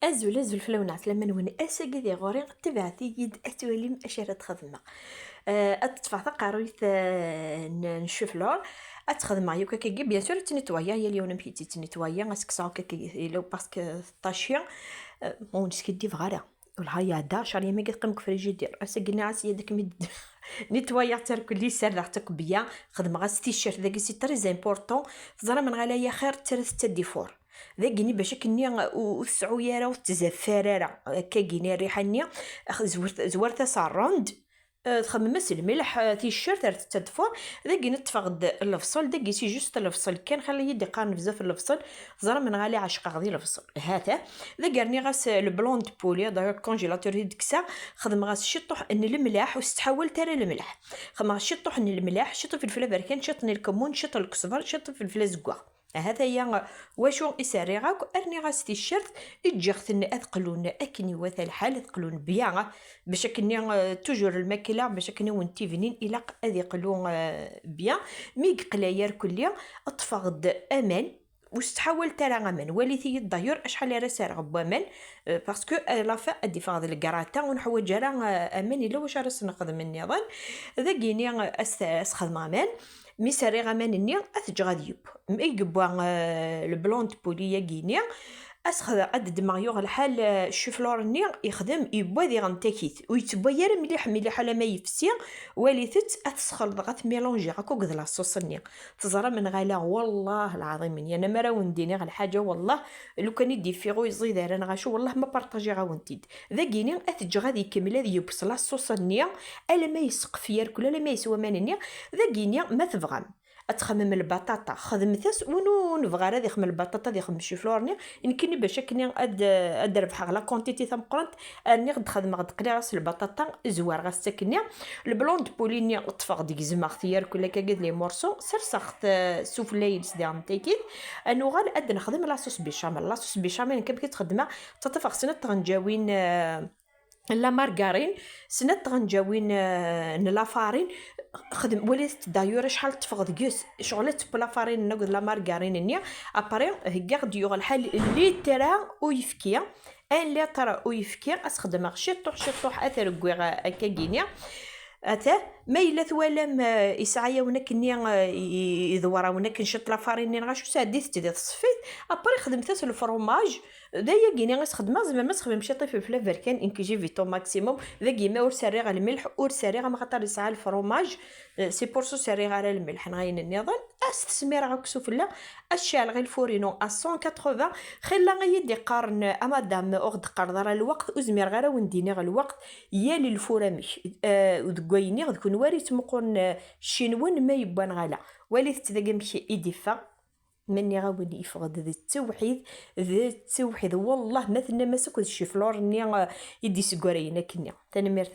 أزول فلونات لما نوني أساقي ذي غوري تبعتي يد أتوليم أشارة خدمة. أتدفع قارويت نشوف لور أتخدم يوكا كي بيان سور تنيتوايا هي اليوم مشيتي تنيتوايا غاسكساو كي لو باسكو طاشيا مون سكيدي فغالا والهايا دا شاري ما قد فريجيدير أساقينا عاسيا داك ميد نيتوايا ترك لي سرعتك بيا خدمة غاس تيشيرت داكي سي تري امبورطون تزرا من غالايا خير ترث ديفور ذاكيني باش كني وسعوياره وتزفراره كاكيني الريحه نيا زورت صاروند تخمم الملح تيشيرت تدفور ذاكي نتفقد الفصل داكي سي جوست الفصل كان خلي يدي قارن بزاف الفصل زرا من غالي عشق غادي الفصل هذا ذاك راني غاس البلوند بولي داير كونجيلاتور ديكسا خدم غاس شطح ان الملاح وستحول ترى الملح خدم شطح ان الملاح شط في الفلفل بركان شطني الكمون شط الكزبر شط في الفلازكوا هذا هي واشو يساري غاك ارني غاس تيشيرت يجختن اثقلون اكني وثا الحال اثقلون بيا باش كني توجور الماكله باش كني وانتي فينين الى اذي قلون بيا مي قلاير كليا اطفغد امان وستحاول ترى امان وليتي الضيور اشحال راه سارغ بامان باسكو لا فا ادي فاض الكراتا ونحوج راه امان الا واش راس نخدم النظام ذاكيني اسخدم امان مي ساري غامان النيا اثجغاديوب مي يقبوا البلوند بوليا كينيا اسخذ عدد مايوغ الحال الشفلور النيا يخدم يبوا ذي غنتاكيت ويتبوير مليح على ما يفسي وليثت اتسخلط غات ميلونجي هاكو قد لاصوص النيا تزرى من غالا والله العظيم انا ما راو نديني غا الحاجه والله لو كان يدي فيغو يزيد انا غاشو والله ما بارطاجي غا ونتيد ذاكيني اثج غادي كمل هذه يبص لاصوص النيا الا ما يسقف يركل الا ما يسوى مان النيا ذاكيني ما تفغم اتخمم البطاطا خدمتس ونو نبغى راه يخمم البطاطا يخمم الشيفلورني يمكن باش كني ادربح على كونتيتي ثم قرنت اني غد خدمه غد قلي راس البطاطا زوار غاستكني البلوند بوليني طفق ديك زما اختيار كل كاكد لي مورسو سير سخت سوفليلز ديال متيكيد انو غال اد نخدم لاصوص بيشاميل لاصوص بيشاميل كيف تخدمها تطفق سنه غنجاوين لا مارغارين سنت غنجاوين لا فارين خدم وليت دايور شحال تفقد كيس شغلت بلا فارين نقد لا مارغارين نيا ابري هكا غدي يغ الحال اللي ترى ويفكيا ان لي ترى ويفكيا اسخدم شطوح اثر كويغ كاكينيا اتا ما الا ثوالم يسعيا ونكني يدورا ونكن شط لا فارين غاشو ساديت تدي تصفيت ابري خدمت الفرomage دايا كيني غنخدمها زعما ما تخدمش طيف الفلافل كان انكيجي فيتو ماكسيموم ذاكي ما ور ساري على الملح ور ساري ما خاطر يسعى الفرomage سي بورسو ساري على الملح غاين النظام استسمير غاكسو فلا الشال غير الفورينو 180 خلا غيدي قارن امادام اغد قرض الوقت ازمير غير ونديني غير الوقت يا للفوراميش ودكويني غتكون واريت مقون شينون ما يبان غالا وليت تذاك مشي يدفا مني غاوني يفقد ذي التوحيد والله مثلنا ما سكت شي فلور ني يدي سكورينا كنيا تنمير